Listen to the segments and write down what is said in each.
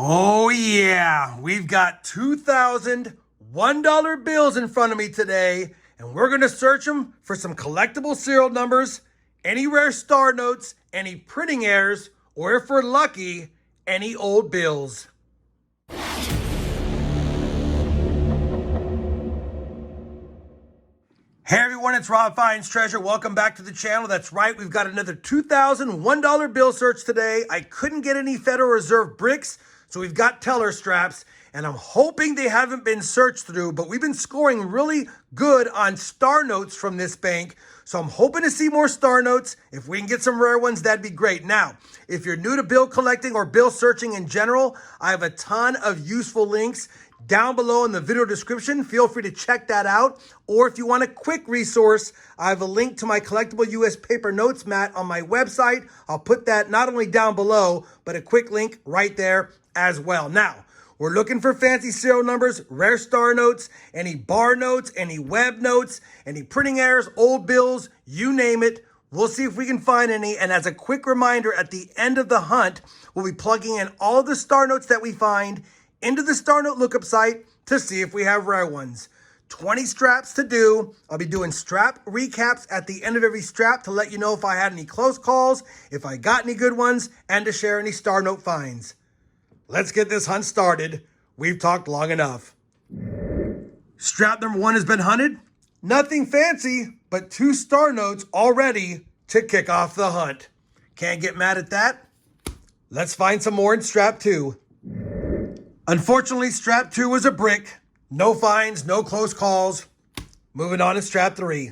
Oh yeah, we've got 2,000 $1 bills in front of me today, and we're going to search them for some collectible serial numbers, any rare star notes, any printing errors, or if we're lucky, any old bills. Hey everyone, it's Rob Finds Treasure. Welcome back to the channel. That's right, we've got another 2,000 $1 bill search today. I couldn't get any Federal Reserve bricks, so we've got teller straps, and I'm hoping they haven't been searched through, but we've been scoring really good on star notes from this bank, so I'm hoping to see more star notes. If we can get some rare ones, that'd be great. Now, if you're new to bill collecting or bill searching in general, I have a ton of useful links down below in the video description. Feel free to check that out. Or if you want a quick resource, I have a link to my collectible US paper notes mat on my website. I'll put that not only down below, but a quick link right there as well. Now, we're looking for fancy serial numbers, rare star notes, any bar notes, any web notes, any printing errors, old bills, you name it. We'll see if we can find any. And as a quick reminder, at the end of the hunt, we'll be plugging in all of the star notes that we find into the Star Note lookup site to see if we have rare ones. 20 straps to do. I'll be doing strap recaps at the end of every strap to let you know if I had any close calls, if I got any good ones, and to share any Star Note finds. Let's get this hunt started. We've talked long enough. Strap number 1 has been hunted. Nothing fancy, but 2 star notes already to kick off the hunt. Can't get mad at that. Let's find some more in strap 2. Unfortunately, strap 2 was a brick. No finds, no close calls. Moving on to strap 3.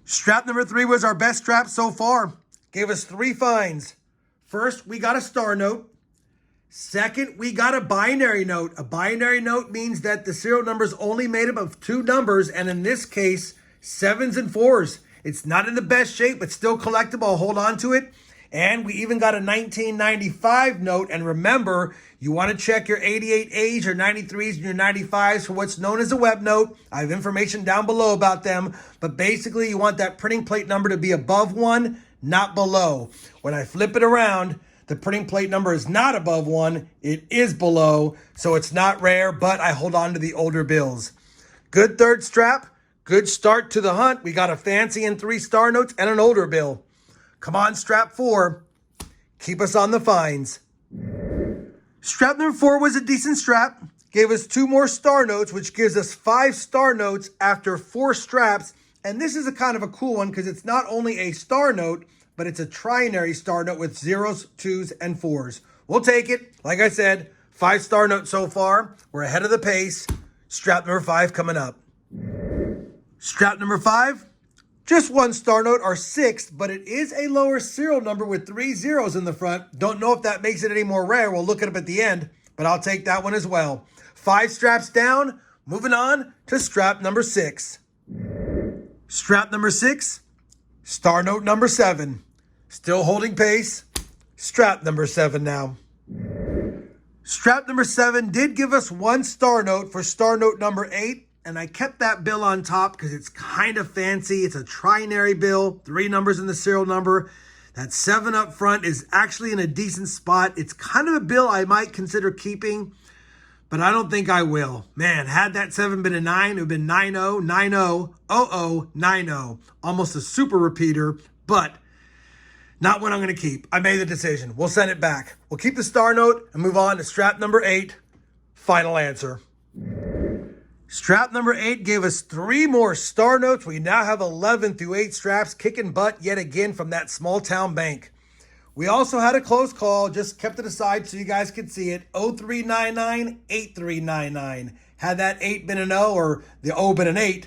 Strap number 3 was our best strap so far. Gave us 3 finds. First, we got a star note. Second, we got a binary note. A binary note means that the serial number is only made up of 2 numbers, and in this case, 7s and 4s. It's not in the best shape, but still collectible. I'll hold on to it. And we even got a 1995 note. And remember, you want to check your 88As, your 93s, and your 95s for what's known as a web note. I have information down below about them. But basically, you want that printing plate number to be above 1, not below. When I flip it around, the printing plate number is not above 1. It is below. So it's not rare, but I hold on to the older bills. Good third strap. Good start to the hunt. We got a fancy and 3 star notes and an older bill. Come on, strap 4. Keep us on the finds. Strap number 4 was a decent strap. Gave us 2 more star notes, which gives us 5 star notes after 4 straps. And this is a kind of a cool one because it's not only a star note, but it's a trinary star note with 0s, 2s, and 4s. We'll take it. Like I said, 5 star notes so far. We're ahead of the pace. Strap number 5 coming up. Strap number 5. Just 1 star note, our 6th, but it is a lower serial number with 3 zeros in the front. Don't know if that makes it any more rare. We'll look it up at the end, but I'll take that one as well. 5 straps down. Moving on to strap number 6. Strap number 6, star note number 7. Still holding pace. Strap number 7 now. Strap number 7 did give us 1 star note for star note number 8. And I kept that bill on top because it's kind of fancy. It's a trinary bill, 3 numbers in the serial number. That 7 up front is actually in a decent spot. It's kind of a bill I might consider keeping, but I don't think I will. Man, had that 7 been a 9, it would have been 90, 90, 00, 90. Almost a super repeater, but not one I'm going to keep. I made the decision. We'll send it back. We'll keep the star note and move on to strap number 8. Final answer. Strap number 8 gave us 3 more star notes. We now have 11 through 8 straps kicking butt yet again from that small town bank. We also had a close call, just kept it aside so you guys could see it. 0399, 8399. Had that 8 been an O or the O been an 8,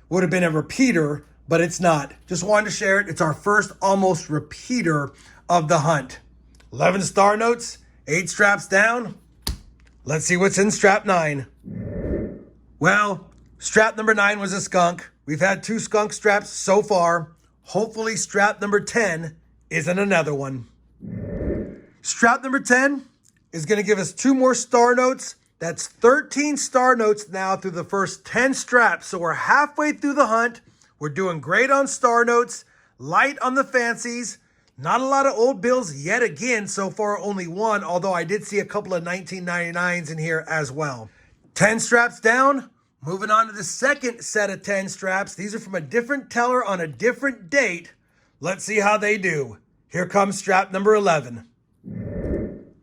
would have been a repeater, but it's not. Just wanted to share it. It's our first almost repeater of the hunt. 11 star notes, 8 straps down. Let's see what's in strap 9. Well, strap number 9 was a skunk. We've had 2 skunk straps so far. Hopefully strap number 10 isn't another one. Strap number 10 is going to give us 2 more star notes. That's 13 star notes now through the first 10 straps. So we're halfway through the hunt. We're doing great on star notes, light on the fancies. Not a lot of old bills yet again. So far, only one, although I did see a couple of 1999s in here as well. 10 straps down. Moving on to the second set of 10 straps. These are from a different teller on a different date. Let's see how they do. Here comes strap number 11.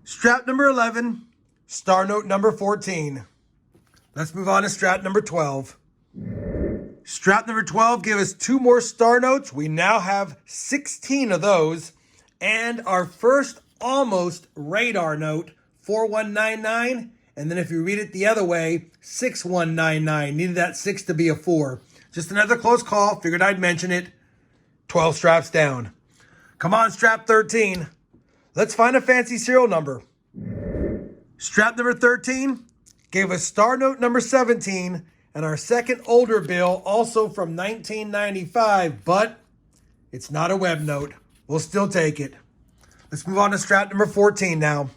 Strap number 11, star note number 14. Let's move on to strap number 12. Strap number 12 gave us 2 more star notes. We now have 16 of those. And our first almost radar note, 4199. And then if you read it the other way, 6199. Needed that 6 to be a 4. Just another close call. Figured I'd mention it. 12 straps down. Come on, strap 13. Let's find a fancy serial number. Strap number 13 gave us star note number 17 and our second older bill, also from 1995, but it's not a web note. We'll still take it. Let's move on to strap number 14 now.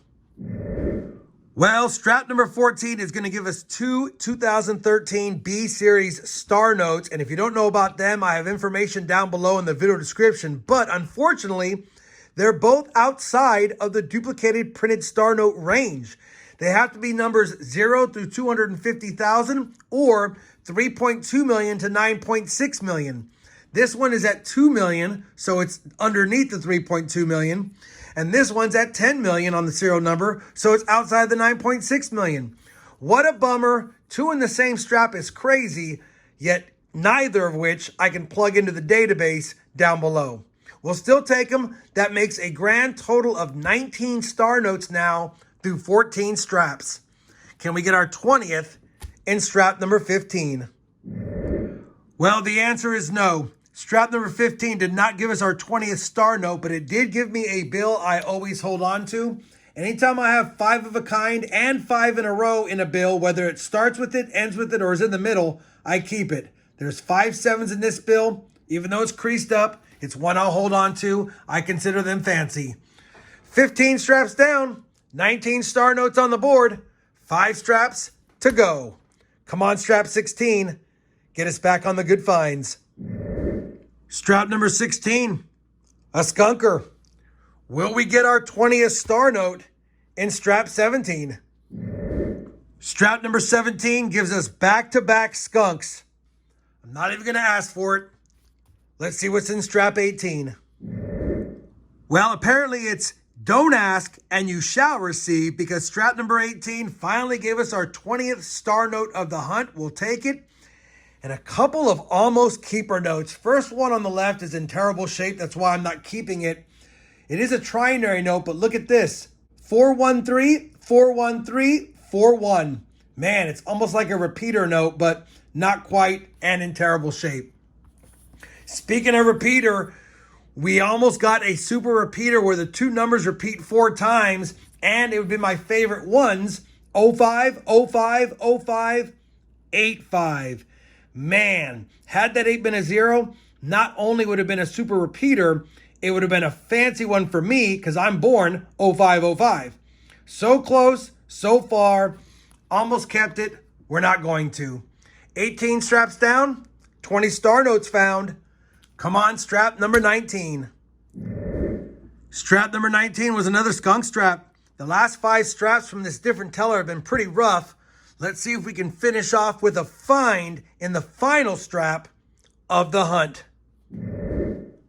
Well, strap number 14 is going to give us 2 2013 B Series star notes. And if you don't know about them, I have information down below in the video description. But unfortunately, they're both outside of the duplicated printed star note range. They have to be numbers 0 through 250,000 or 3.2 million to 9.6 million. This one is at 2 million, so it's underneath the 3.2 million. And this one's at 10 million on the serial number, so it's outside the 9.6 million. What a bummer. 2 in the same strap is crazy, yet neither of which I can plug into the database down below. We'll still take them. That makes a grand total of 19 star notes now through 14 straps. Can we get our 20th in strap number 15? Well, the answer is no. Strap number 15 did not give us our 20th star note, but it did give me a bill I always hold on to. Anytime I have 5 of a kind and 5 in a row in a bill, whether it starts with it, ends with it, or is in the middle, I keep it. There's 5 sevens in this bill. Even though it's creased up, it's one I'll hold on to. I consider them fancy. 15 straps down, 19 star notes on the board, 5 straps to go. Come on, strap 16. Get us back on the good finds. Strap number 16, a skunker. Will we get our 20th star note in strap 17? Strap number 17 gives us back-to-back skunks. I'm not even going to ask for it. Let's see what's in strap 18. Well, apparently it's don't ask and you shall receive, because strap number 18 finally gave us our 20th star note of the hunt. We'll take it. And a couple of almost keeper notes. First one on the left is in terrible shape. That's why I'm not keeping it. It is a trinary note, but look at this. 413, 413, 41. Man, it's almost like a repeater note, but not quite, and in terrible shape. Speaking of repeater, we almost got a super repeater where the 2 numbers repeat 4 times, and it would be my favorite ones. 05, 05, 05, 85. Man, had that 8 been a 0, not only would it have been a super repeater, it would have been a fancy one for me because I'm born 0505. So close, so far, almost kept it. We're not going to. 18 straps down, 20 star notes found. Come on, strap number 19. Strap number 19 was another skunk strap. The last 5 straps from this different teller have been pretty rough. Let's see if we can finish off with a find in the final strap of the hunt.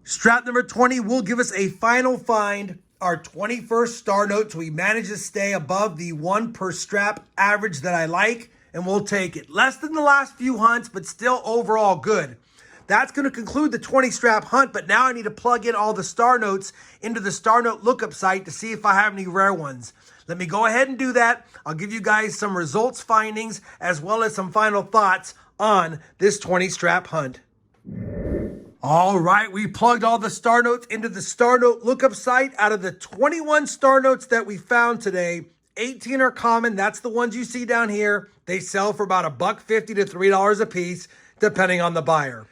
Strap number 20 will give us a final find, our 21st star note, so we manage to stay above the 1 per strap average that I like, and we'll take it. Less than the last few hunts, but still overall good. That's going to conclude the 20 strap hunt, but now I need to plug in all the star notes into the star note lookup site to see if I have any rare ones. Let me go ahead and do that. I'll give you guys some results findings as well as some final thoughts on this 20 strap hunt. All right, we plugged all the star notes into the star note lookup site. Out of the 21 star notes that we found today, 18 are common. That's the ones you see down here. They sell for about $1.50 to $3 a piece, depending on the buyer.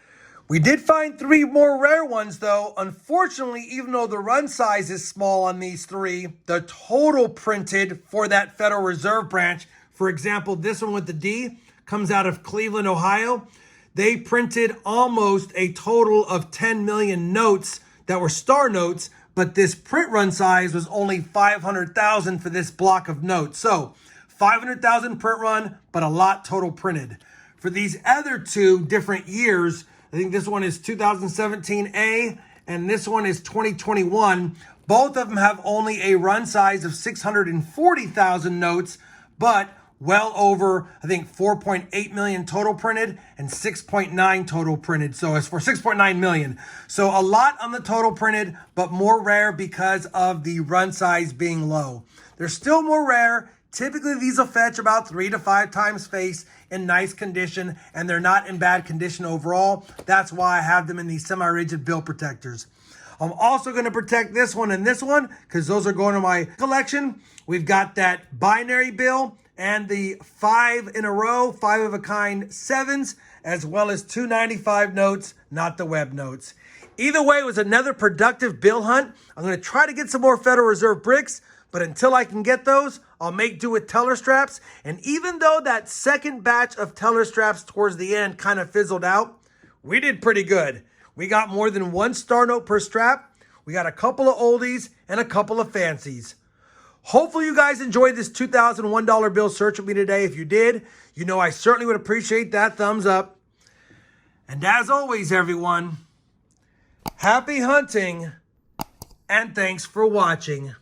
We did find 3 more rare ones, though. Unfortunately, even though the run size is small on these 3, the total printed for that Federal Reserve branch, for example, this one with the D, comes out of Cleveland, Ohio. They printed almost a total of 10 million notes that were star notes, but this print run size was only 500,000 for this block of notes. So 500,000 print run, but a lot total printed. For these other two different years, I think this one is 2017A and this one is 2021. Both of them have only a run size of 640,000 notes, but well over, I think, 4.8 million total printed and 6.9 total printed. So it's for 6.9 million. So a lot on the total printed, but more rare because of the run size being low. They're still more rare. Typically, these will fetch about 3 to 5 times face in nice condition, and they're not in bad condition overall. That's why I have them in these semi-rigid bill protectors. I'm also going to protect this one and this one because those are going to my collection. We've got that binary bill and the 5 in a row, 5 of a kind 7s, as well as 295 notes, not the web notes. Either way, it was another productive bill hunt. I'm going to try to get some more Federal Reserve bricks, but until I can get those, I'll make do with teller straps. And even though that second batch of teller straps towards the end kind of fizzled out, we did pretty good. We got more than 1 star note per strap. We got a couple of oldies and a couple of fancies. Hopefully you guys enjoyed this $2,001 bill search with me today. If you did, you know I certainly would appreciate that thumbs up. And as always, everyone, happy hunting and thanks for watching.